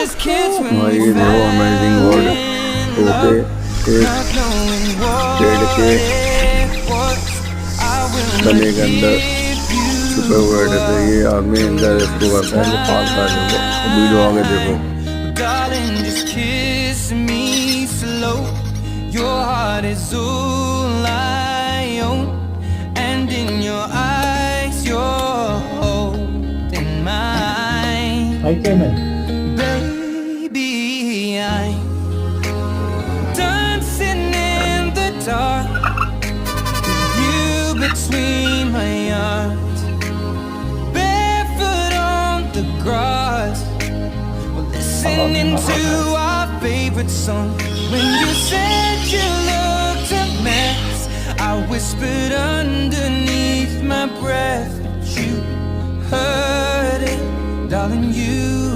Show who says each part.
Speaker 1: भाई ये देखो अमेजिंग वर्ल्ड ओके पेड़ के तले के अंदर छुपे हुए रहते ये आदमी अंदर इसको करता है पालता है लोगों वीडियो आगे देखो
Speaker 2: Darling, just kiss me slow. Your heart is all I own, and in your eyes, you're holding mine.
Speaker 3: I came in.
Speaker 2: Baby, I'm dancing in the dark, you between my arms, barefoot on the grass. Listening to our favorite song. When you said you looked a mess, I whispered underneath my breath, but you heard it, darling. You